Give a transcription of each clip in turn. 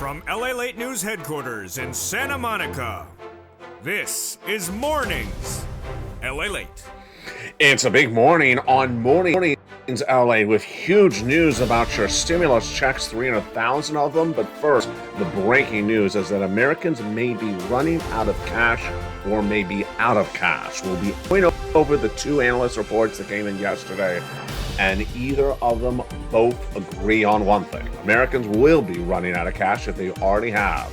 From LALATE News Headquarters in Santa Monica, this is Mornings LALATE. It's a big morning on Mornings LA with huge news about your stimulus checks, 300,000 of them. But first, the breaking news is that Americans may be running out of cash or may be out of cash. We'll be going over the two analyst reports that came in yesterday, and either of them both agree on one thing. Americans will be running out of cash if they already have.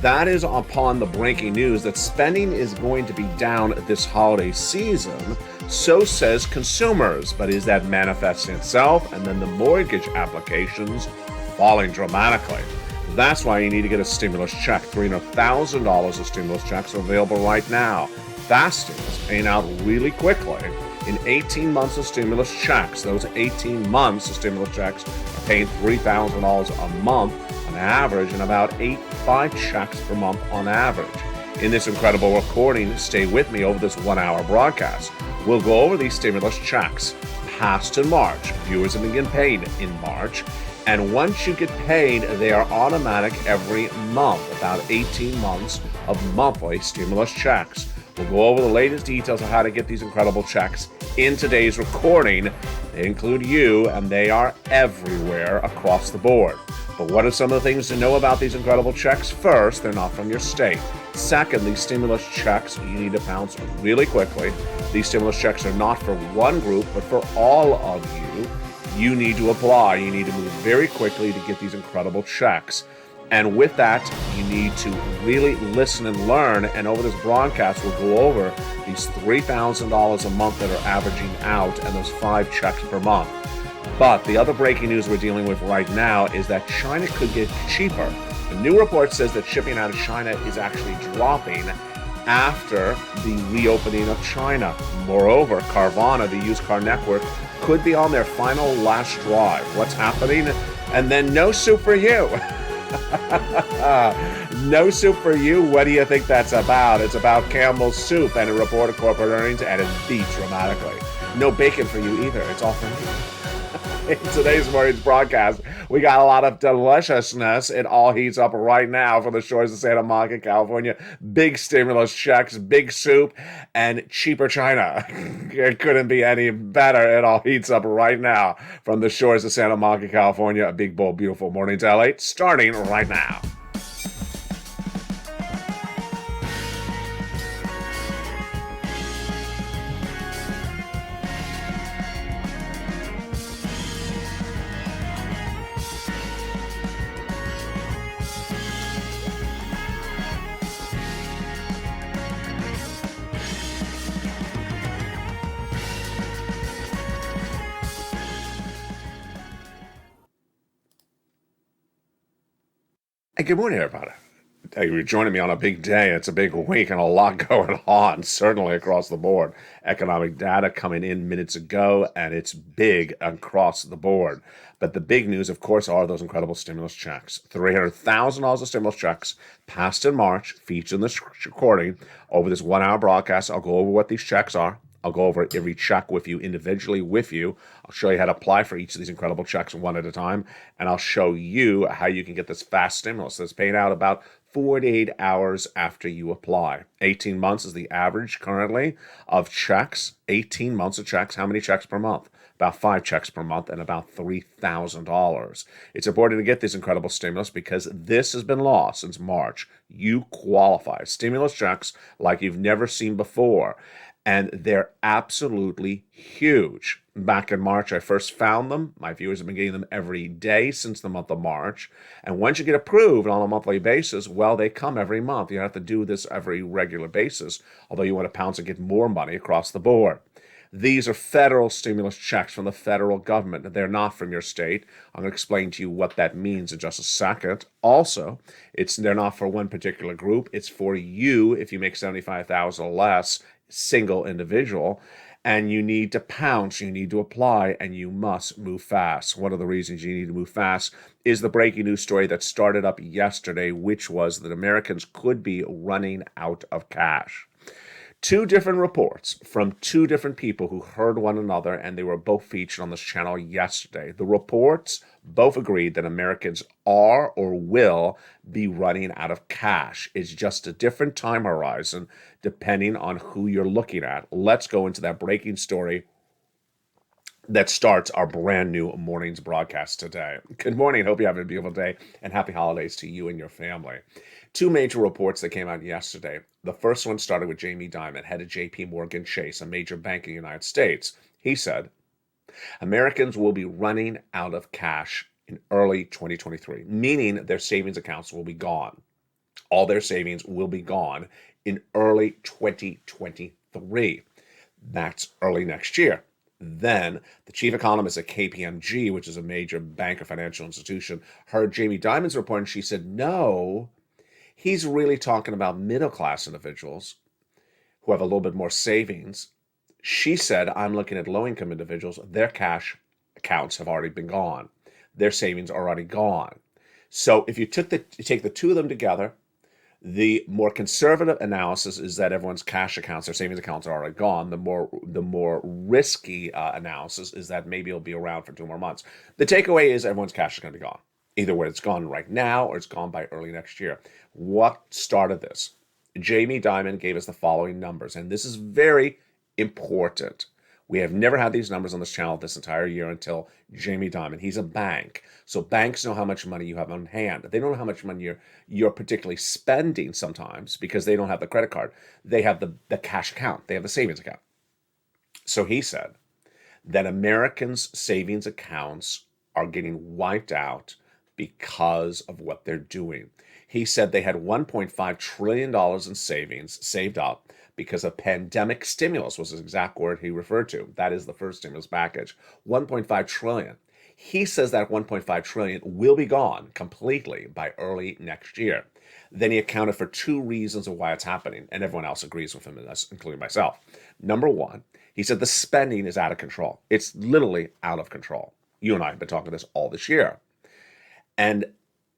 That is upon the breaking news that spending is going to be down this holiday season. So says consumers. But is that manifesting itself? And then the mortgage applications falling dramatically. That's why you need to get a stimulus check. $300,000 of stimulus checks are available right now. Fasting is paying out really quickly. In 18 months of stimulus checks, those 18 months of stimulus checks are paying $3,000 a month on average, and about 5 checks per month on average. In this incredible recording, stay with me over this 1-hour broadcast. We'll go over these stimulus checks passed in March. Viewers have been getting paid in March. And once you get paid, they are automatic every month, about 18 months of monthly stimulus checks. We'll go over the latest details of how to get these incredible checks in today's recording. They include you, and they are everywhere across the board. But what are some of the things to know about these incredible checks? First, they're not from your state. Second, these stimulus checks, you need to pounce really quickly. These stimulus checks are not for one group, but for all of you. You need to apply. You need to move very quickly to get these incredible checks. And with that, you need to really listen and learn. And over this broadcast, we'll go over these $3,000 a month that are averaging out and those 5 checks per month. But the other breaking news we're dealing with right now is that China could get cheaper. The new report says that shipping out of China is actually dropping after the reopening of China. Moreover, Carvana, the used car network, could be on their final last drive. What's happening? And then no soup for you. No soup for you. What do you think that's about? It's about Campbell's Soup and a report of corporate earnings, and it beat dramatically. No bacon for you either. It's all for me. In today's morning's broadcast, we got a lot of deliciousness. It all heats up right now from the shores of Santa Monica, California. Big stimulus checks, big soup, and cheaper China. It couldn't be any better. It all heats up right now from the shores of Santa Monica, California. A big, bold, beautiful morning to LA, starting right now. Hey, good morning, everybody. Thank you for joining me on a big day. It's a big week and a lot going on, certainly across the board. Economic data coming in minutes ago, and it's big across the board. But the big news, of course, are those incredible stimulus checks. $300,000 of stimulus checks passed in March, featured in this recording. Over this 1-hour broadcast, I'll go over what these checks are. I'll go over every check with you individually with you. I'll show you how to apply for each of these incredible checks one at a time. And I'll show you how you can get this fast stimulus that's paid out about 48 hours after you apply. 18 months is the average currently of checks. 18 months of checks. How many checks per month? About 5 checks per month and about $3,000. It's important to get this incredible stimulus because this has been lost since March. You qualify. Stimulus checks like you've never seen before. And they're absolutely huge. Back in March, I first found them. My viewers have been getting them every day since the month of March. And once you get approved on a monthly basis, well, they come every month. You don't have to do this every regular basis, although you want to pounce and get more money across the board. These are federal stimulus checks from the federal government. They're not from your state. I'm going to explain to you what that means in just a second. Also, they're not for one particular group. It's for you if you make $75,000 or less, single individual, and you need to pounce, you need to apply, and you must move fast. One of the reasons you need to move fast is the breaking news story that started up yesterday, which was that Americans could be running out of cash. Two different reports from two different people who heard one another, and they were both featured on this channel yesterday. The reports both agreed that Americans are or will be running out of cash. It's just a different time horizon depending on who you're looking at. Let's go into that breaking story that starts our brand new morning's broadcast today. Good morning. Hope you have a beautiful day, and happy holidays to you and your family. Two major reports that came out yesterday. The first one started with Jamie Dimon, head of JP Morgan Chase, a major bank in the United States. He said, Americans will be running out of cash in early 2023, meaning their savings accounts will be gone. All their savings will be gone in early 2023. That's early next year. Then the chief economist at KPMG, which is a major bank or financial institution, heard Jamie Dimon's report, and she said, no, he's really talking about middle-class individuals who have a little bit more savings. She said, I'm looking at low-income individuals. Their cash accounts have already been gone. Their savings are already gone. So if you take the two of them together, the more conservative analysis is that everyone's cash accounts, their savings accounts are already gone. The more risky analysis is that maybe it'll be around for 2 more months. The takeaway is everyone's cash is going to be gone. Either way, it's gone right now or it's gone by early next year. What started this? Jamie Dimon gave us the following numbers, and this is very important. We have never had these numbers on this channel this entire year until Jamie Dimon. He's a bank. So banks know how much money you have on hand. They don't know how much money you're particularly spending sometimes because they don't have the credit card. They have the cash account. They have the savings account. So he said that Americans' savings accounts are getting wiped out because of what they're doing. He said they had $1.5 trillion in savings saved up because of pandemic stimulus was his exact word he referred to. That is the first stimulus package, $1.5 trillion. He says that $1.5 trillion will be gone completely by early next year. Then he accounted for two reasons of why it's happening, and everyone else agrees with him in this, including myself. Number one, he said the spending is out of control. It's literally out of control. You and I have been talking this all this year. And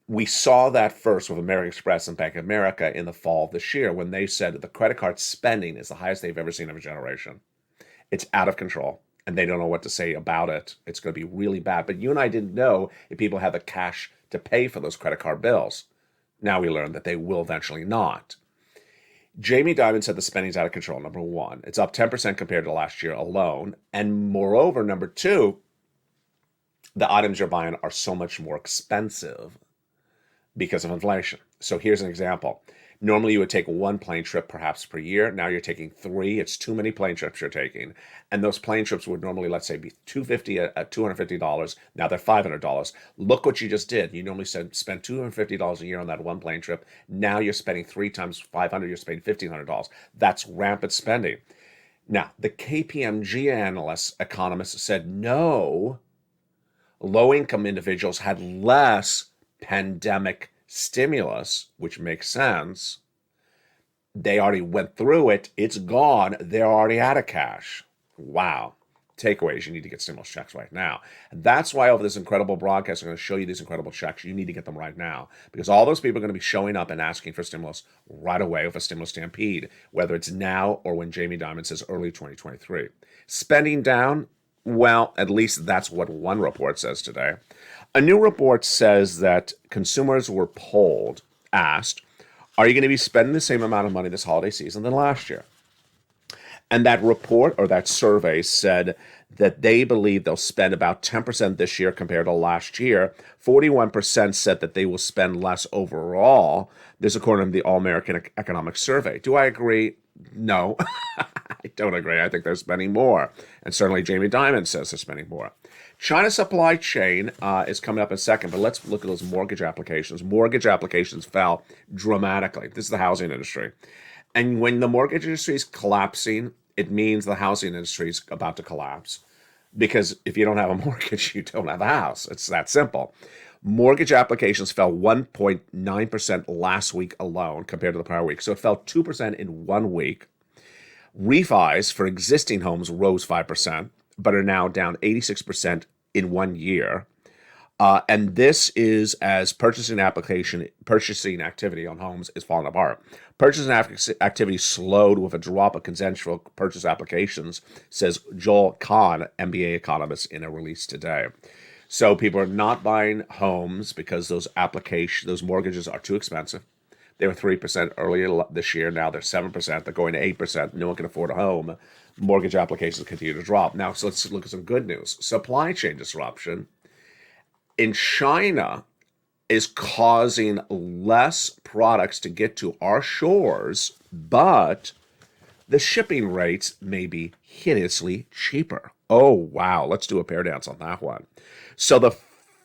we saw that first with American Express and Bank of America in the fall of this year when they said that the credit card spending is the highest they've ever seen of a generation. It's out of control, and they don't know what to say about it. It's going to be really bad. But you and I didn't know if people have the cash to pay for those credit card bills. Now we learned that they will eventually not. Jamie Dimon said the spending's out of control, number one. It's up 10% compared to last year alone. And moreover, number two, the items you're buying are so much more expensive because of inflation. So here's an example. Normally you would take one plane trip perhaps per year. Now you're taking 3. It's too many plane trips you're taking. And those plane trips would normally, let's say, be $250 at $250. Now they're $500. Look what you just did. You normally spend $250 a year on that one plane trip. Now you're spending 3 times 500, you're spending $1,500. That's rampant spending. Now, the KPMG economists said no, low-income individuals had less pandemic stimulus, which makes sense. They already went through it. It's gone. They're already out of cash. Wow. Takeaways, you need to get stimulus checks right now. And that's why over this incredible broadcast, I'm going to show you these incredible checks. You need to get them right now because all those people are going to be showing up and asking for stimulus right away with a stimulus stampede, whether it's now or when Jamie Dimon says early 2023. Spending down, well, at least that's what one report says today. A new report says that consumers were asked, are you going to be spending the same amount of money this holiday season than last year? And that report or that survey said that they believe they'll spend about 10% this year compared to last year. 41% said that they will spend less overall. This according to the All-American Economic Survey. Do I agree? No, I don't agree. I think they're spending more. And certainly Jamie Dimon says they're spending more. China's supply chain is coming up in a second, but let's look at those mortgage applications. Mortgage applications fell dramatically. This is the housing industry. And when the mortgage industry is collapsing, it means the housing industry is about to collapse. Because if you don't have a mortgage, you don't have a house. It's that simple. Mortgage applications fell 1.9% last week alone compared to the prior week. So it fell 2% in 1 week. Refis for existing homes rose 5%, but are now down 86% in 1 year. And this is as purchasing activity on homes is falling apart. Purchasing activity slowed with a drop of consensual purchase applications, says Joel Kahn, MBA economist, in a release today. So people are not buying homes because those mortgages are too expensive. They were 3% earlier this year. Now they're 7%. They're going to 8%. No one can afford a home. Mortgage applications continue to drop. Now, so let's look at some good news. Supply chain disruption in China is causing less products to get to our shores, but the shipping rates may be hideously cheaper. Oh, wow. Let's do a pair dance on that one. So the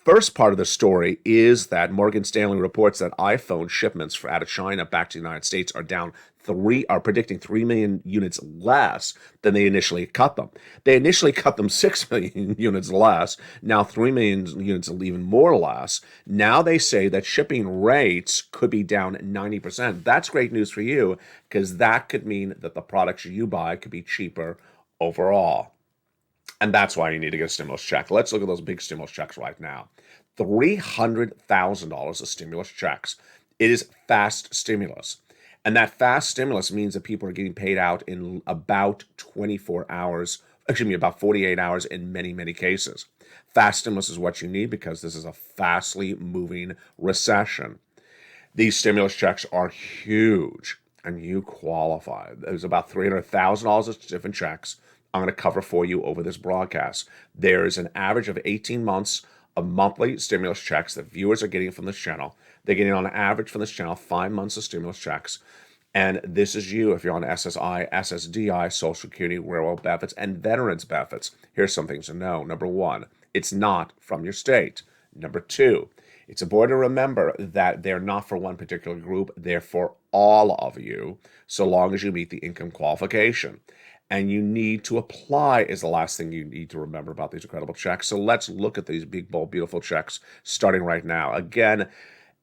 first part of the story is that Morgan Stanley reports that iPhone shipments out of China back to the United States are predicting 3 million units less than they initially cut them. They initially cut them 6 million units less. Now 3 million units, even more less. Now they say that shipping rates could be down 90%. That's great news for you, because that could mean that the products you buy could be cheaper overall. And that's why you need to get a stimulus check. Let's look at those big stimulus checks right now. $300,000 of stimulus checks. It is fast stimulus. And that fast stimulus means that people are getting paid out in about 24 hours, about 48 hours in many, many cases. Fast stimulus is what you need because this is a fastly moving recession. These stimulus checks are huge, and you qualify. There's about $300,000 of different checks I'm going to cover for you over this broadcast. There is an average of 18 months of monthly stimulus checks that viewers are getting from this channel. They're getting on average from this channel 5 months of stimulus checks. And this is you if you're on SSI, SSDI, Social Security, railroad benefits, and veterans benefits. Here's some things to know. Number one, it's not from your state. Number two, it's important to remember that they're not for one particular group. They're for all of you, so long as you meet the income qualification. And you need to apply is the last thing you need to remember about these incredible checks. So let's look at these big, bold, beautiful checks starting right now. Again,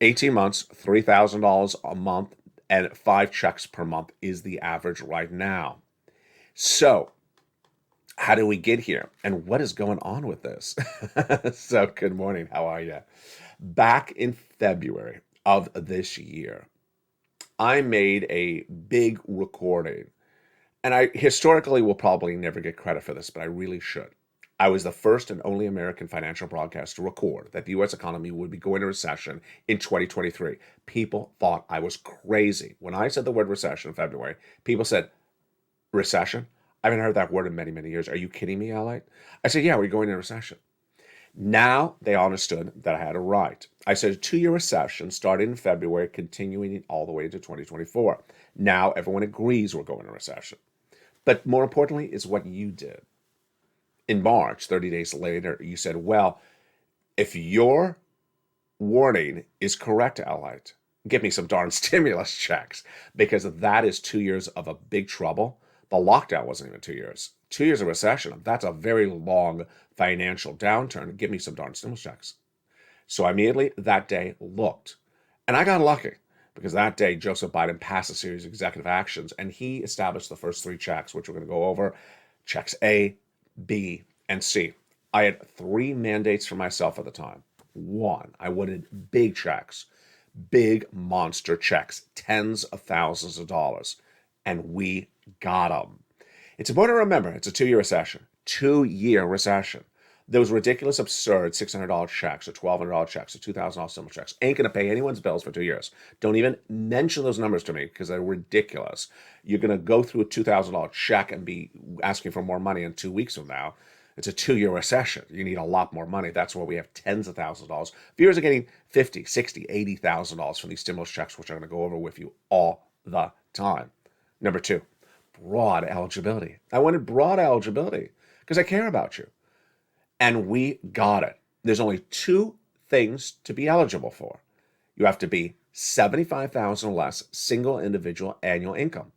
18 months, $3,000 a month, and 5 checks per month is the average right now. So how do we get here? And what is going on with this? So good morning. How are you? Back in February of this year, I made a big recording. And I historically will probably never get credit for this, but I really should. I was the first and only American financial broadcast to record that the U.S. economy would be going into recession in 2023. People thought I was crazy. When I said the word recession in February, people said, recession? I haven't heard that word in many, many years. Are you kidding me, LALATE? I said, yeah, we're going into recession. Now they understood that I had it right. I said a 2-year recession starting in February, continuing all the way to 2024. Now everyone agrees we're going into recession. But more importantly is what you did. In March, 30 days later, you said, well, if your warning is correct, LALATE, give me some darn stimulus checks, because that is 2 years of a big trouble. The lockdown wasn't even 2 years. 2 years of recession, that's a very long financial downturn. Give me some darn stimulus checks. So I immediately that day looked, and I got lucky. Because that day, Joseph Biden passed a series of executive actions, and he established the first 3 checks, which we're going to go over. Checks A, B, and C. I had 3 mandates for myself at the time. 1, I wanted big checks, big monster checks, tens of thousands of dollars, and we got them. It's important to remember, it's a 2-year recession. 2-year recession. Those ridiculous, absurd $600 checks or $1,200 checks or $2,000 stimulus checks ain't going to pay anyone's bills for 2 years. Don't even mention those numbers to me because they're ridiculous. You're going to go through a $2,000 check and be asking for more money in 2 weeks from now. It's a 2-year recession. You need a lot more money. That's why we have tens of thousands of dollars. Viewers are getting $50,000, $60,000, $80,000 from these stimulus checks, which I'm going to go over with you all the time. Number 2, broad eligibility. I wanted broad eligibility because I care about you. And we got it. There's only 2 things to be eligible for. You have to be $75,000 or less single individual annual income.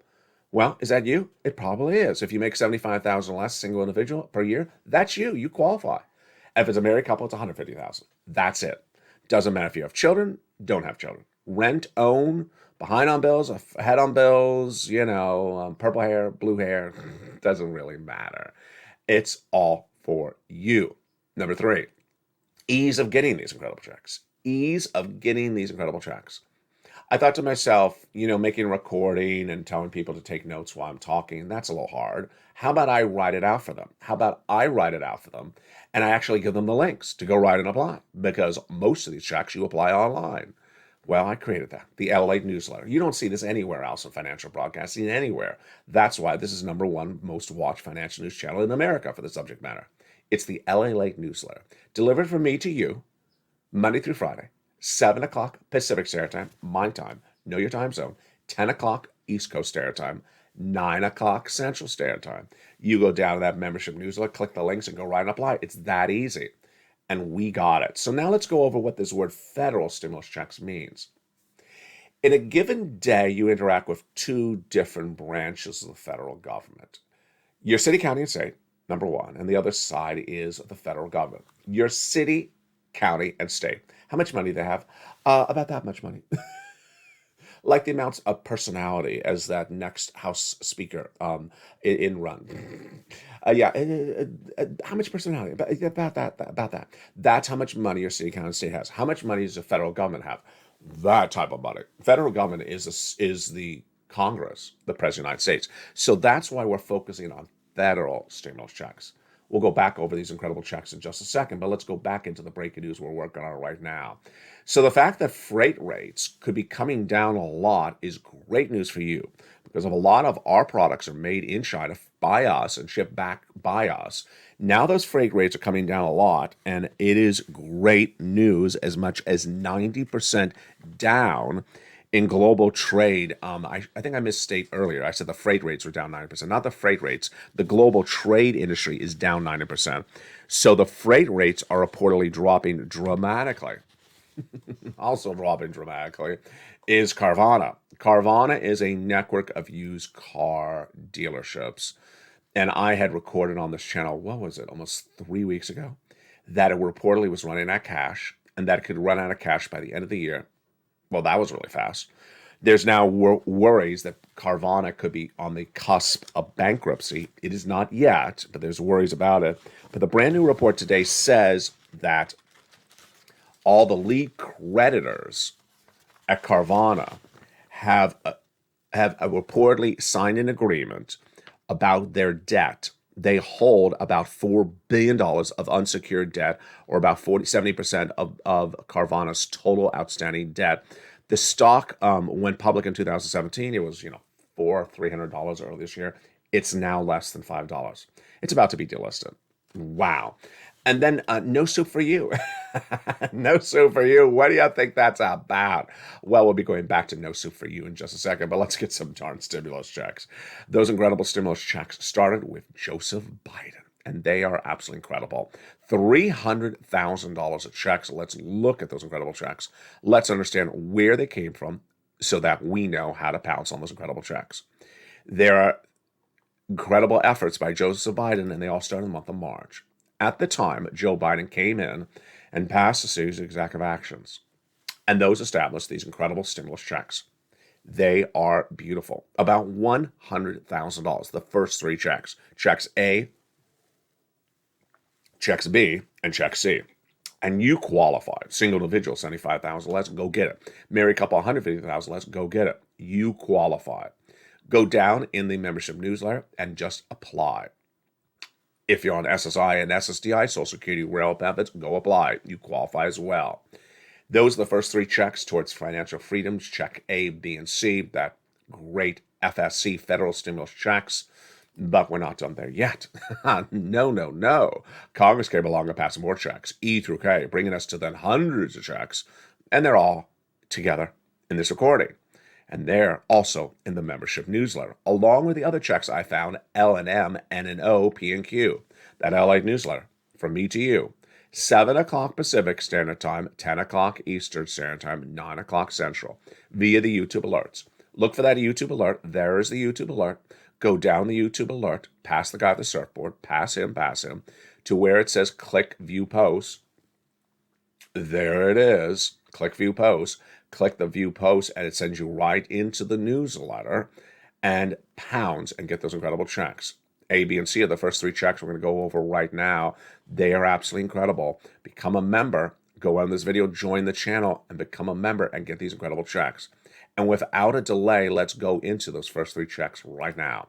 Well, is that you? It probably is. If you make $75,000 or less single individual per year, that's you. You qualify. If it's a married couple, it's $150,000. That's it. Doesn't matter if you have children, don't have children. Rent, own, behind on bills, ahead on bills, purple hair, blue hair, doesn't really matter. It's all for you. Number 3, Ease of getting these incredible checks. Ease of getting these incredible checks. I thought to myself, making a recording and telling people to take notes while I'm talking, that's a little hard. How about I write it out for them? How about I write it out for them and I actually give them the links to go write and apply? Because most of these checks you apply online. Well, I created that, the LALATE newsletter. You don't see this anywhere else in financial broadcasting, anywhere. That's why this is #1 most watched financial news channel in America for the subject matter. It's the LALATE newsletter, delivered from me to you, Monday through Friday, 7 o'clock Pacific Standard Time, my time, know your time zone, 10 o'clock East Coast Standard Time, 9 o'clock Central Standard Time. You go down to that membership newsletter, click the links, and go right and apply. It's that easy. And we got it. So now let's go over what this word federal stimulus checks means. In a given day, you interact with two different branches of the federal government. Your city, county, and state, #1, and the other side is the federal government. Your city, county, and state. How much money they have? About that much money. Like the amounts of personality as that next House Speaker in run. How much personality? About that. That's how much money your city, county, and state has. How much money does the federal government have? That type of money. Federal government is the Congress, the President of the United States. So that's why we're focusing on federal stimulus checks. We'll go back over these incredible checks in just a second, but let's go back into the breaking news we're working on right now. So the fact that freight rates could be coming down a lot is great news for you, because a lot of our products are made in China by us and shipped back by us. Now those freight rates are coming down a lot, and it is great news, as much as 90% down in global trade. I think I misstate earlier. I said the freight rates were down 90%. Not the freight rates. The global trade industry is down 90%. So the freight rates are reportedly dropping dramatically. Also dropping dramatically is Carvana. Carvana is a network of used car dealerships. And I had recorded on this channel, what was it, almost 3 weeks ago, that it reportedly was running out of cash, and that it could run out of cash by the end of the year. Well, that was really fast. There's now worries that Carvana could be on the cusp of bankruptcy. It is not yet, but there's worries about it. But the brand new report today says that all the lead creditors at Carvana have reportedly signed an agreement about their debt. They hold about $4 billion of unsecured debt, or about 70% of Carvana's total outstanding debt. The stock went public in 2017. It was, $300 earlier this year. It's now less than $5. It's about to be delisted. Wow. And then no soup for you. No soup for you. What do you think that's about? Well, we'll be going back to no soup for you in just a second, but let's get some darn stimulus checks. Those incredible stimulus checks started with Joseph Biden, and they are absolutely incredible. $300,000 of checks. Let's look at those incredible checks. Let's understand where they came from so that we know how to pounce on those incredible checks. There are incredible efforts by Joseph Biden, and they all started in the month of March. At the time, Joe Biden came in and passed a series of executive actions, and those established these incredible stimulus checks. They are beautiful. About $100,000, the first three checks. Checks A, checks B, and check C. And you qualified. Single individual, $75,000, let's go get it. Married couple, $150,000, let's go get it. You qualified. Go down in the membership newsletter and just apply. If you're on SSI and SSDI, Social Security, Rail benefits, go apply. You qualify as well. Those are the first three checks towards financial freedoms. Check A, B, and C. That great FSC, federal stimulus checks. But we're not done there yet. No. Congress came along and passed more checks, E through K, bringing us to then hundreds of checks. And they're all together in this recording. And they're also in the membership newsletter, along with the other checks I found, L and M, N and O, P and Q. That LA newsletter, from me to you, 7 o'clock Pacific Standard Time, 10 o'clock Eastern Standard Time, 9 o'clock Central, via the YouTube alerts. Look for that YouTube alert. There is the YouTube alert. Go down the YouTube alert, past the guy with the surfboard, pass him, to where it says click view post. There it is. Click view post. Click the view post, and it sends you right into the newsletter, and pounds and get those incredible checks. A, B, and C are the first three checks we're going to go over right now. They are absolutely incredible. Become a member. Go on this video, join the channel, and become a member and get these incredible checks. And without a delay, let's go into those first three checks right now.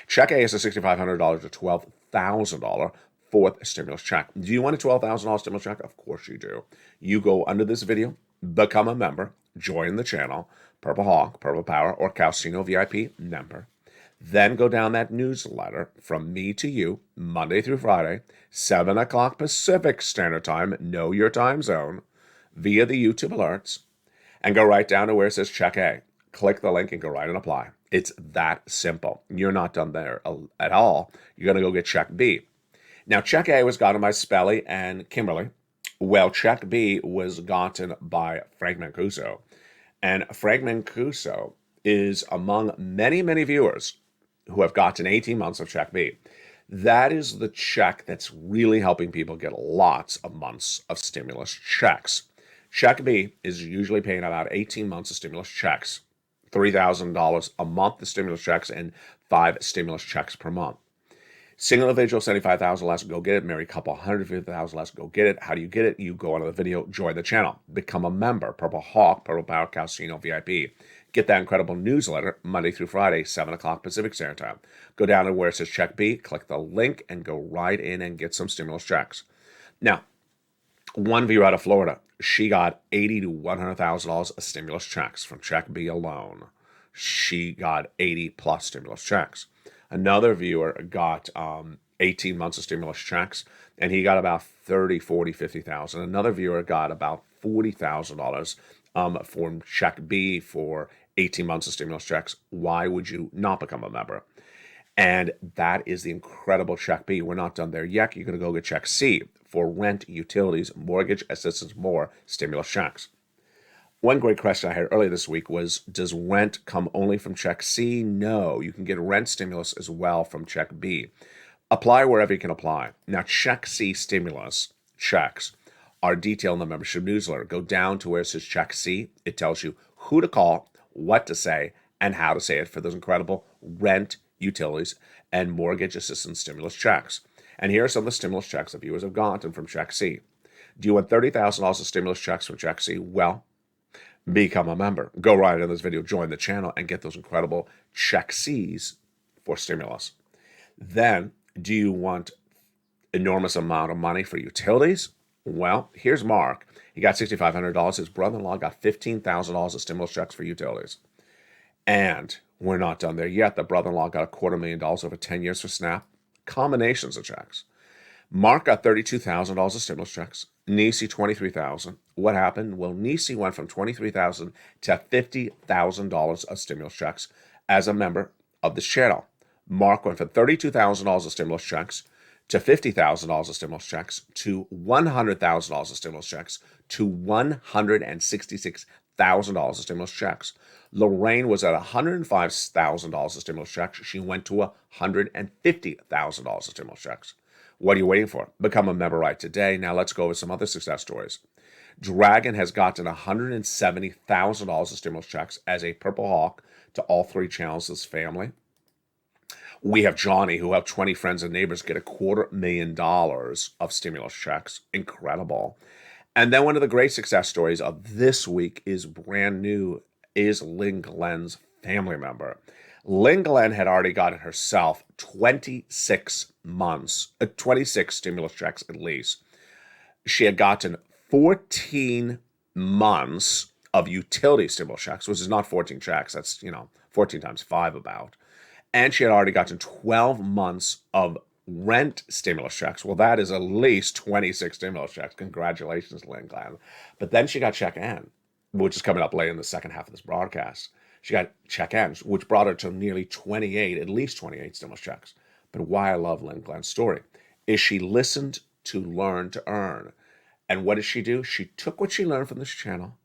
Check A is a $6,500 to $12,000 fourth stimulus check. Do you want a $12,000 stimulus check? Of course you do. You go under this video, become a member, join the channel, Purple Hawk, Purple Power, or Calcino VIP member. Then go down that newsletter from me to you, Monday through Friday, 7 o'clock Pacific Standard Time, know your time zone, via the YouTube alerts, and go right down to where it says Check A. Click the link and go right and apply. It's that simple. You're not done there at all. You're going to go get Check B. Now, Check A was gotten by Spelly and Kimberly. Well, Check B was gotten by Frank Mancuso. And Frank Mancuso is among many, many viewers who have gotten 18 months of Check B. That is the check that's really helping people get lots of months of stimulus checks. Check B is usually paying about 18 months of stimulus checks, $3,000 a month of stimulus checks, and 5 stimulus checks per month. Single individual, $75,000 less, go get it. Married couple, $150,000 less, go get it. How do you get it? You go onto the video, join the channel, become a member, Purple Hawk, Purple Power, Calcino VIP. Get that incredible newsletter Monday through Friday, 7 o'clock Pacific Standard Time. Go down to where it says Check B, click the link, and go right in and get some stimulus checks. Now, one viewer out of Florida, she got $80,000 to $100,000 of stimulus checks from Check B alone. She got 80 plus stimulus checks. Another viewer got 18 months of stimulus checks, and he got about 30, 40, 50,000. Another viewer got about $40,000 from Check B for 18 months of stimulus checks. Why would you not become a member? And that is the incredible Check B. We're not done there yet. You're going to go get Check C for rent, utilities, mortgage assistance, more stimulus checks. One great question I had earlier this week was, does rent come only from Check C? No, you can get rent stimulus as well from Check B. Apply wherever you can apply. Now, Check C stimulus checks are detailed in the membership newsletter. Go down to where it says Check C. It tells you who to call, what to say, and how to say it for those incredible rent, utilities, and mortgage assistance stimulus checks. And here are some of the stimulus checks that viewers have gotten from Check C. Do you want $30,000 of stimulus checks from Check C? Well, become a member. Go right in this video, join the channel, and get those incredible Check C's for stimulus. Then, do you want enormous amount of money for utilities? Well, here's Mark. He got $6,500. His brother-in-law got $15,000 of stimulus checks for utilities. And we're not done there yet. The brother-in-law got $250,000 over 10 years for SNAP. Combinations of checks. Mark got $32,000 of stimulus checks. Nisi, $23,000. What happened? Well, Nisi went from $23,000 to $50,000 of stimulus checks as a member of this channel. Mark went from $32,000 of stimulus checks to $50,000 of stimulus checks to $100,000 of stimulus checks to $166,000 of stimulus checks. Lorraine was at $105,000 of stimulus checks. She went to $150,000 of stimulus checks. What are you waiting for? Become a member right today. Now let's go over some other success stories. Dragon has gotten $170,000 of stimulus checks as a Purple Hawk to all 3 channels of his family. We have Johnny, who helped 20 friends and neighbors get $250,000 of stimulus checks. Incredible. And then one of the great success stories of this week is brand new, is Lynn Glenn's family member. Lynn Glenn had already gotten herself 26 months, 26 stimulus checks at least. She had gotten 14 months of utility stimulus checks, which is not 14 checks. That's, 14 times 5 about. And she had already gotten 12 months of rent stimulus checks. Well, that is at least 26 stimulus checks. Congratulations, Lynn Glenn. But then she got Check N, which is coming up later in the second half of this broadcast. She got Check N, which brought her to nearly 28, at least 28 stimulus checks. But why I love Lynn Glenn's story is she listened to learn to earn. And what did she do? She took what she learned from this channel,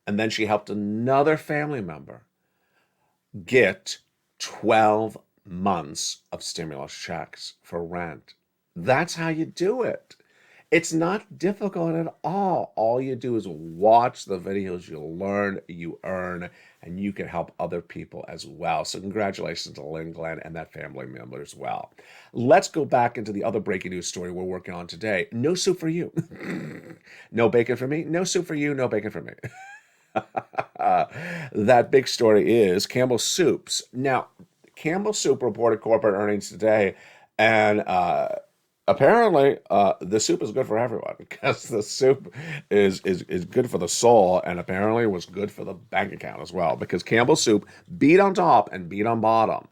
and then she helped another family member get 12 months of stimulus checks for rent. That's how you do it. It's not difficult at all. All you do is watch the videos, you learn, you earn, and you can help other people as well. So congratulations to Lynn Glenn and that family member as well. Let's go back into the other breaking news story we're working on today. No soup for you. No bacon for me. No soup for you. No bacon for me. That big story is Campbell Soups. Now, Campbell Soup reported corporate earnings today, and apparently the soup is good for everyone because the soup is good for the soul, and apparently was good for the bank account as well because Campbell Soup beat on top and beat on bottom.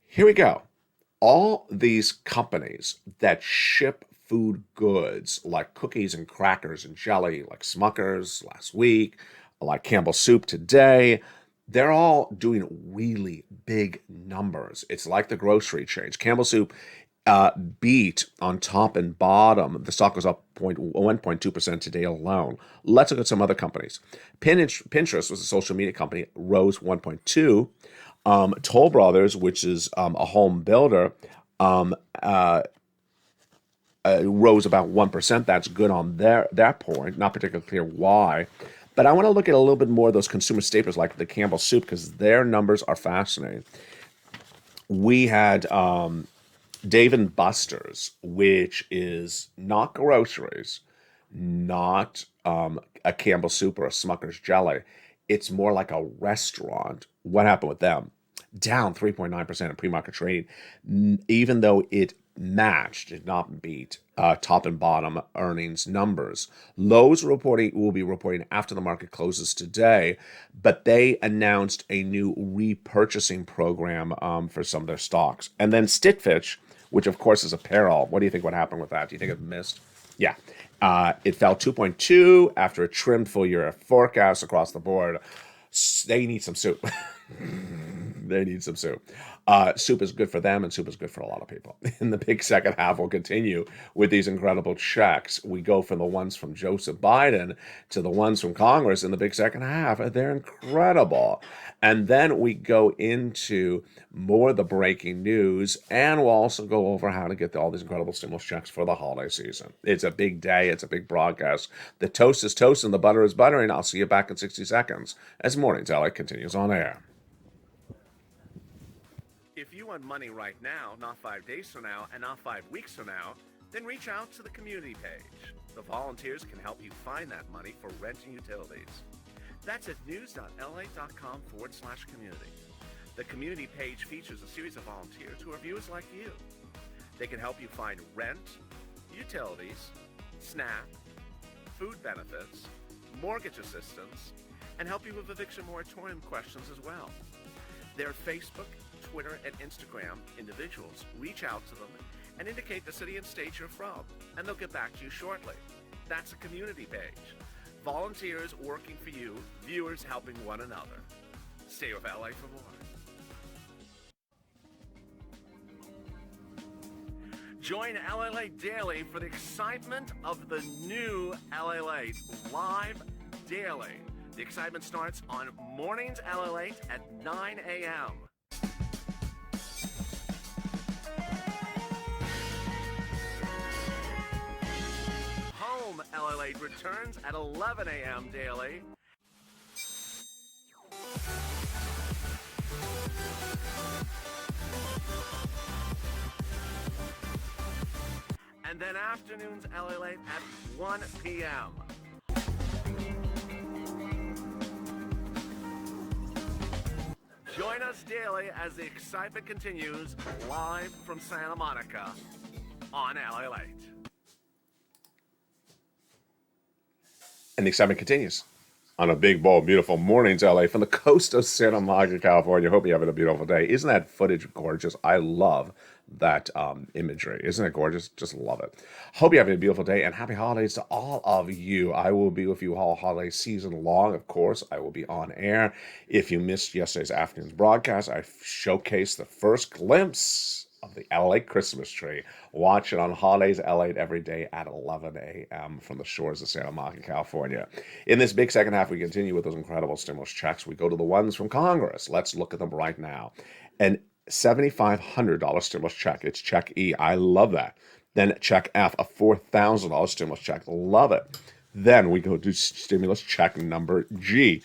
Here we go. All these companies that ship food goods like cookies and crackers and jelly, like Smucker's last week, like Campbell Soup today, they're all doing really big numbers. It's like the grocery chains. Campbell Soup beat on top and bottom. The stock was up 1.2% today alone. Let's look at some other companies. Pinterest was a social media company, rose 1.2. Toll Brothers, which is a home builder, um, uh, rose about 1%. That's good on that point. Not particularly clear why. But I want to look at a little bit more of those consumer staples like the Campbell Soup because their numbers are fascinating. We had Dave and Buster's, which is not groceries, not a Campbell Soup or a Smucker's jelly. It's more like a restaurant. What happened with them? Down 3.9% in pre-market trading, even though it matched, did not beat top and bottom earnings numbers. Lowe's will be reporting after the market closes today, but they announced a new repurchasing program for some of their stocks. And then Stitch, which of course is apparel. What do you think would happen with that? Do you think it missed? Yeah. It fell 2.2 after a trimmed full year forecast across the board. They need some soup. They need some soup. Soup is good for them, and soup is good for a lot of people. In the big second half, we'll continue with these incredible checks. We go from the ones from Joseph Biden to the ones from Congress in the big second half. They're incredible. And then we go into more of the breaking news, and we'll also go over how to get all these incredible stimulus checks for the holiday season. It's a big day. It's a big broadcast. The toast is toast and the butter is buttering. I'll see you back in 60 seconds as Morning's LA continues on air. If you want money right now, not 5 days from now, and not 5 weeks from now, then reach out to the community page. The volunteers can help you find that money for rent and utilities. That's at news.la.com/community. The community page features a series of volunteers who are viewers like you. They can help you find rent, utilities, SNAP, food benefits, mortgage assistance, and help you with eviction moratorium questions as well. Their Facebook, Twitter, and Instagram individuals reach out to them and indicate the city and state you're from, and they'll get back to you shortly. That's a community page. Volunteers working for you, viewers helping one another. Stay with LA for more. Join LALATE Daily for the excitement of the new LALATE live daily. The excitement starts on Mornings LALATE at 9 a.m. Home LALATE returns at 11 a.m. daily. And then afternoons LALATE at 1 p.m. Join us daily as the excitement continues live from Santa Monica on LALATE. And the excitement continues on a big, bold, beautiful Mornings LA from the coast of Santa Monica, California. Hope you're having a beautiful day. Isn't that footage gorgeous? I love that imagery. Isn't it gorgeous? Just love it. Hope you're having a beautiful day and happy holidays to all of you. I will be with you all holiday season long. Of course, I will be on air. If you missed yesterday's afternoon's broadcast, I showcased the first glimpse of the LA Christmas tree. Watch it on Holidays LA every day at 11 a.m. from the shores of Santa Monica, California. In this big second half, we continue with those incredible stimulus checks. We go to the ones from Congress. Let's look at them right now. An $7,500 stimulus check. It's Check E. I love that. Then check F, a $4,000 stimulus check. Love it. Then we go to stimulus check number G,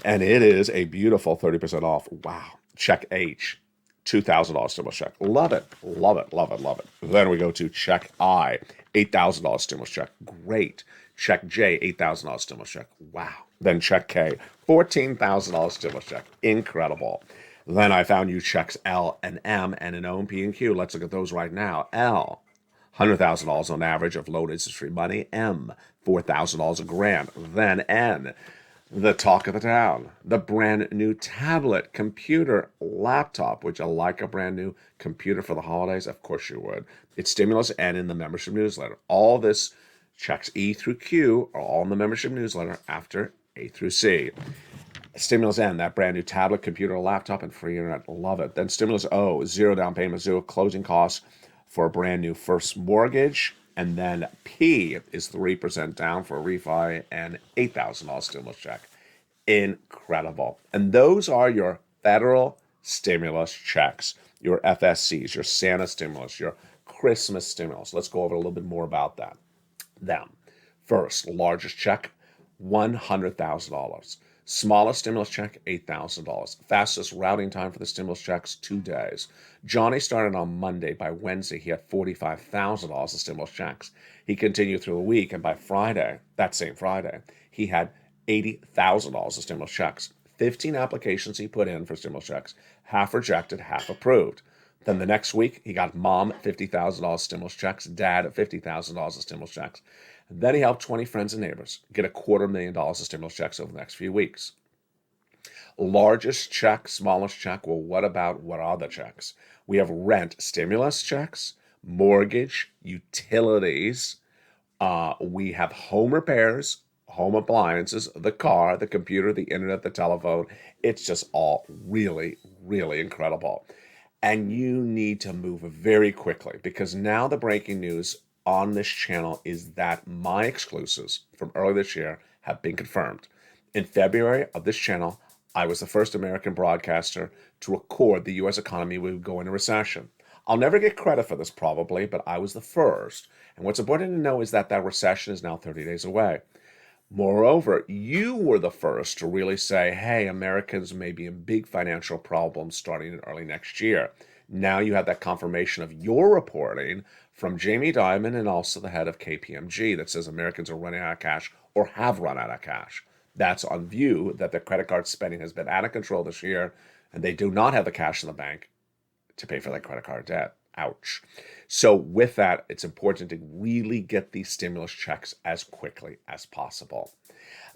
and it is a beautiful 30% off. Wow. Check H, $2,000 stimulus check. Love it. Love it. Love it. Love it. Then we go to check I, $8,000 stimulus check. Great. Check J, $8,000 stimulus check. Wow. Then check K, $14,000 stimulus check. Incredible. Then I found you checks L and M and an O and P and Q. Let's look at those right now. L, $100,000 on average of low interest free money. M, $4,000 a grand. Then N, the talk of the town, the brand new tablet, computer, laptop. Would you like a brand new computer for the holidays? Of course you would. It's stimulus and in the membership newsletter. All this checks E through Q are all in the membership newsletter after A through C. Stimulus N, that brand new tablet, computer, laptop, and free internet. Love it. Then Stimulus O, zero down payment, zero closing costs for a brand new first mortgage. And then P is 3% down for a refi and $8,000 stimulus check. Incredible. And those are your federal stimulus checks, your FSCs, your Santa stimulus, your Christmas stimulus. Let's go over a little bit more about that. Them. First, largest check, $100,000. Smallest stimulus check, $8,000. Fastest routing time for the stimulus checks, 2 days. Johnny started on Monday. By Wednesday, he had $45,000 of stimulus checks. He continued through the week, and by Friday, that same Friday, he had $80,000 of stimulus checks. 15 applications he put in for stimulus checks, half rejected, half approved. Then the next week, he got mom $50,000 stimulus checks, dad $50,000 of stimulus checks. And then he helped 20 friends and neighbors get $250,000 of stimulus checks over the next few weeks. Largest check, smallest check. Well, what are the checks? We have rent stimulus checks, mortgage, utilities. We have home repairs, home appliances, the car, the computer, the internet, the telephone. It's just all really, really incredible. And you need to move very quickly because now the breaking news on this channel is that my exclusives from earlier this year have been confirmed. In February of this channel, I was the first American broadcaster to record the U.S. economy would go into recession. I'll never get credit for this probably, but I was the first. And what's important to know is that that recession is now 30 days away. Moreover, you were the first to really say, hey, Americans may be in big financial problems starting in early next year. Now you have that confirmation of your reporting from Jamie Dimon and also the head of KPMG that says Americans are running out of cash or have run out of cash. That's on view that their credit card spending has been out of control this year and they do not have the cash in the bank to pay for that credit card debt. Ouch. So with that, it's important to really get these stimulus checks as quickly as possible.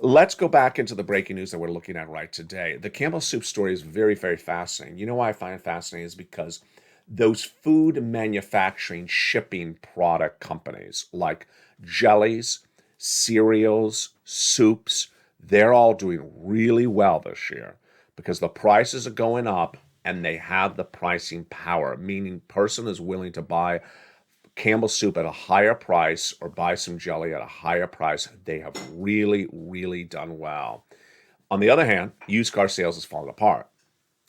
Let's go back into the breaking news that we're looking at right today. The Campbell Soup story is very, very fascinating. You know why I find it fascinating is because those food manufacturing shipping product companies like jellies, cereals, soups, they're all doing really well this year because the prices are going up and they have the pricing power, meaning person is willing to buy Campbell Soup at a higher price or buy some jelly at a higher price. They have really, really done well. On the other hand, used car sales is falling apart.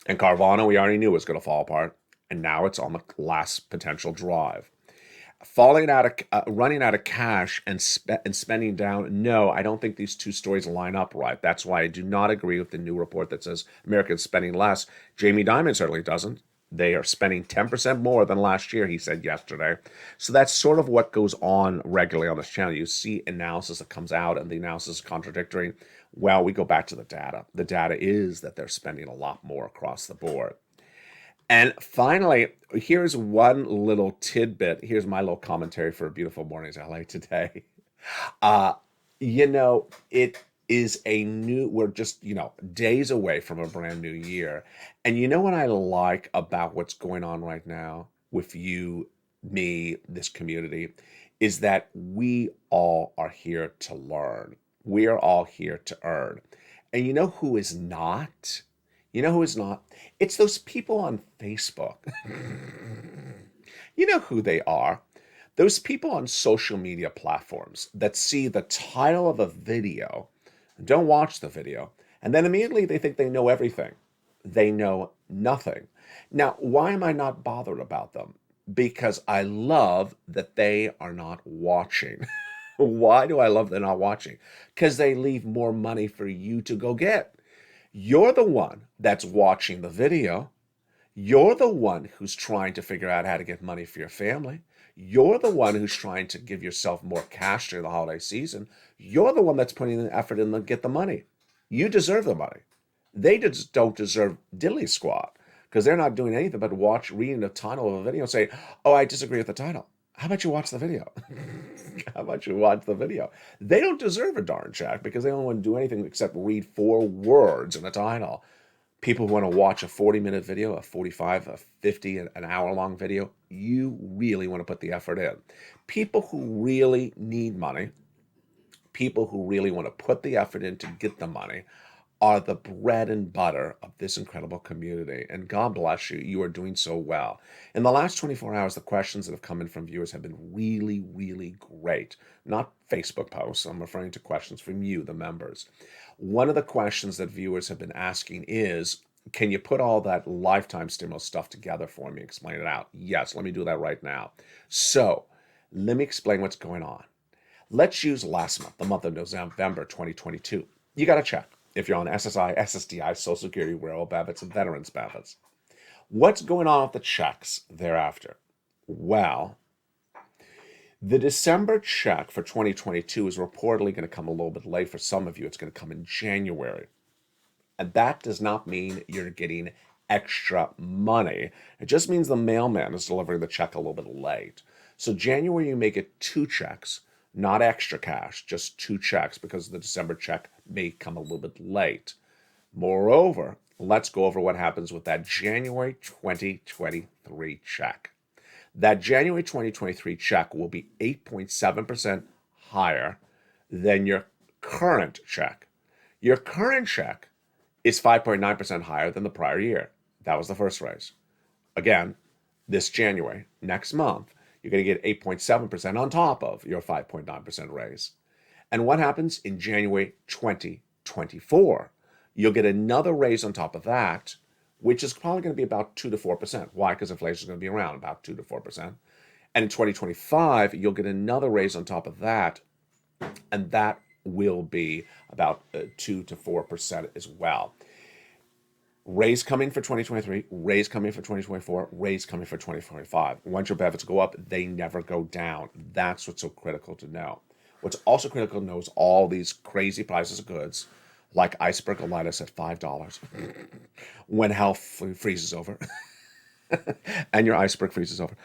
And Carvana, we already knew was going to fall apart. And now it's on the last potential drive. Running out of cash and spending down. No, I don't think these two stories line up right. That's why I do not agree with the new report that says Americans spending less. Jamie Dimon certainly doesn't. They are spending 10% more than last year, he said yesterday. So that's sort of what goes on regularly on this channel. You see analysis that comes out and the analysis is contradictory. Well, we go back to the data. The data is that they're spending a lot more across the board. And finally, here's one little tidbit. Here's my little commentary for a beautiful morning's LA today. It is we're just, days away from a brand new year. And you know what I like about what's going on right now with you, me, this community, is that we all are here to learn. We are all here to earn. And you know who is not? You know who is not? It's those people on Facebook. You know who they are. Those people on social media platforms that see the title of a video, don't watch the video, and then immediately they think they know everything. They know nothing. Now, why am I not bothered about them? because I love that they are not watching. Why do I love they're not watching? Because they leave more money for you to go get. You're the one that's watching the video. You're the one who's trying to figure out how to get money for your family. You're the one who's trying to give yourself more cash during the holiday season. You're the one that's putting the effort in to get the money. You deserve the money. They just don't deserve diddly squat because they're not doing anything but reading the title of a video and say, oh, I disagree with the title. How about you watch the video? How about you watch the video? They don't deserve a darn check because they don't want to do anything except read 4 words in the title. People who want to watch a 40-minute video, a 45, a 50, an hour-long video, you really want to put the effort in. People who really need money, people who really want to put the effort in to get the money, are the bread and butter of this incredible community. And God bless you. You are doing so well. In the last 24 hours, the questions that have come in from viewers have been really, really great. Not Facebook posts. I'm referring to questions from you, the members. One of the questions that viewers have been asking is, can you put all that lifetime stimulus stuff together for me? Explain it out. Yes, let me do that right now. So let me explain what's going on. Let's use last month, the month of November 2022. You got a check. If you're on SSI, SSDI, Social Security, rural benefits, and veterans benefits. What's going on with the checks thereafter? Well, the December check for 2022 is reportedly going to come a little bit late. For some of you, it's going to come in January. And that does not mean you're getting extra money. It just means the mailman is delivering the check a little bit late. So January, you may get 2 checks. Not extra cash, just 2 checks because the December check may come a little bit late. Moreover, let's go over what happens with that January 2023 check. That January 2023 check will be 8.7% higher than your current check. Your current check is 5.9% higher than the prior year. That was the first raise. Again, this January, next month, you're going to get 8.7% on top of your 5.9% raise. And what happens in January 2024? You'll get another raise on top of that, which is probably going to be about 2 to 4%. Why? Because inflation is going to be around about 2 to 4%. And in 2025, you'll get another raise on top of that, and that will be about 2 to 4% as well. Raise coming for 2023, raise coming for 2024, raise coming for 2025. Once your benefits go up, they never go down. That's what's so critical to know. What's also critical to know is all these crazy prices of goods, like iceberg lettuce at $5, when hell freezes over, and your iceberg freezes over.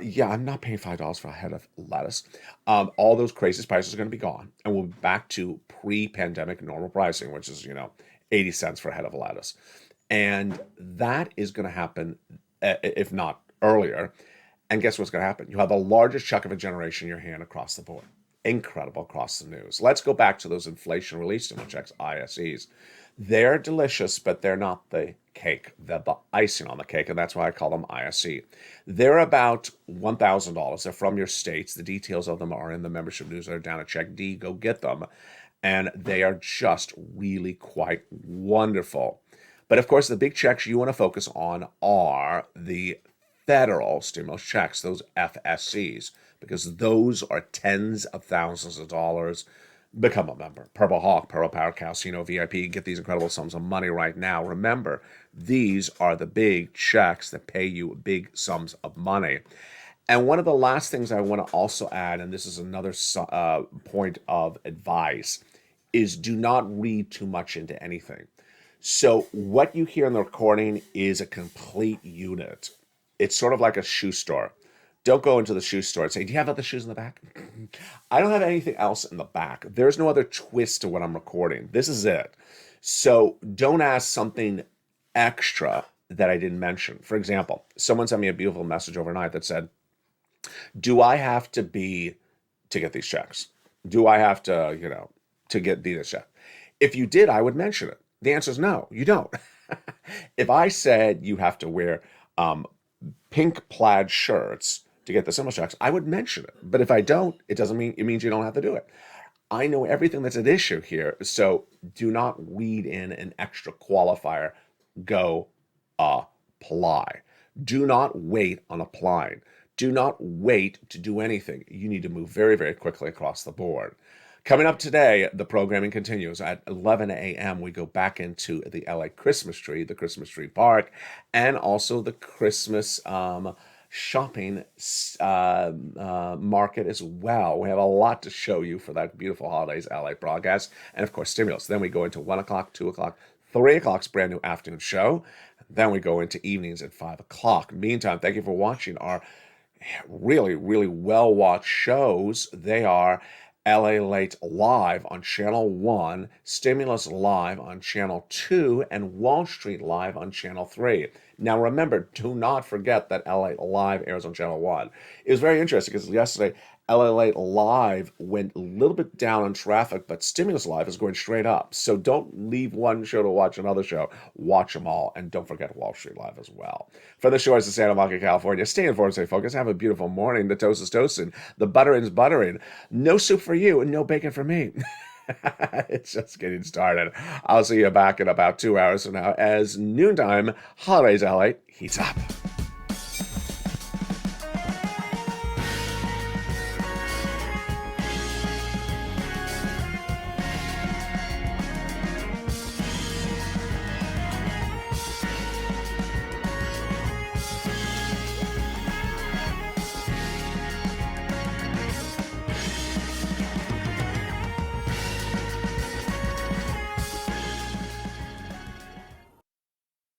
Yeah, I'm not paying $5 for a head of lettuce. All those crazy prices are going to be gone, and we'll be back to pre-pandemic normal pricing, which is, 80 cents for a head of lettuce. And that is going to happen, if not earlier. And guess what's going to happen? You have the largest check of a generation in your hand across the board. Incredible across the news. Let's go back to those inflation relief stimulus checks, ISEs. They're delicious, but they're not the cake. They're the icing on the cake, and that's why I call them ISE. They're about $1,000. They're from your states. The details of them are in the membership newsletter down at Check D. Go get them. And they are just really quite wonderful. But of course, the big checks you want to focus on are the federal stimulus checks, those FSCs, because those are tens of thousands of dollars. Become a member. Purple Hawk, Purple Power, Casino VIP, get these incredible sums of money right now. Remember, these are the big checks that pay you big sums of money. And one of the last things I want to also add, and this is another point of advice, is do not read too much into anything. So what you hear in the recording is a complete unit. It's sort of like a shoe store. Don't go into the shoe store and say, do you have other shoes in the back? I don't have anything else in the back. There's no other twist to what I'm recording. This is it. So don't ask something extra that I didn't mention. For example, someone sent me a beautiful message overnight that said, do I have to get these checks? Do I have to, to get these checks? If you did, I would mention it. The answer is no, you don't. If I said you have to wear pink plaid shirts to get the stimulus checks, I would mention it. But if I don't, it means you don't have to do it. I know everything that's at issue here, so do not read in an extra qualifier. Go apply. Do not wait on applying. Do not wait to do anything. You need to move very, very quickly across the board. Coming up today, the programming continues. At 11 a.m., we go back into the LA Christmas tree, the Christmas tree park, and also the Christmas shopping market as well. We have a lot to show you for that beautiful holidays LA broadcast, and of course, stimulus. Then we go into 1 o'clock, 2 o'clock, 3 o'clock's brand new afternoon show. Then we go into evenings at 5 o'clock. Meantime, thank you for watching our really, really well-watched shows. They are LALATE Live on Channel 1, Stimulus Live on Channel 2, and Wall Street Live on Channel 3. Now remember, do not forget that LA Live airs on Channel 1. It was very interesting because yesterday, LALATE Live went a little bit down on traffic, but Stimulus Live is going straight up. So don't leave one show to watch another show. Watch them all, and don't forget Wall Street Live as well. For the shores of Santa Monica, California, stay informed, stay focused, have a beautiful morning. The toast is toasting, the buttering's buttering. No soup for you and no bacon for me. It's just getting started. I'll see you back in about 2 hours from now as noontime holidays LA heats up.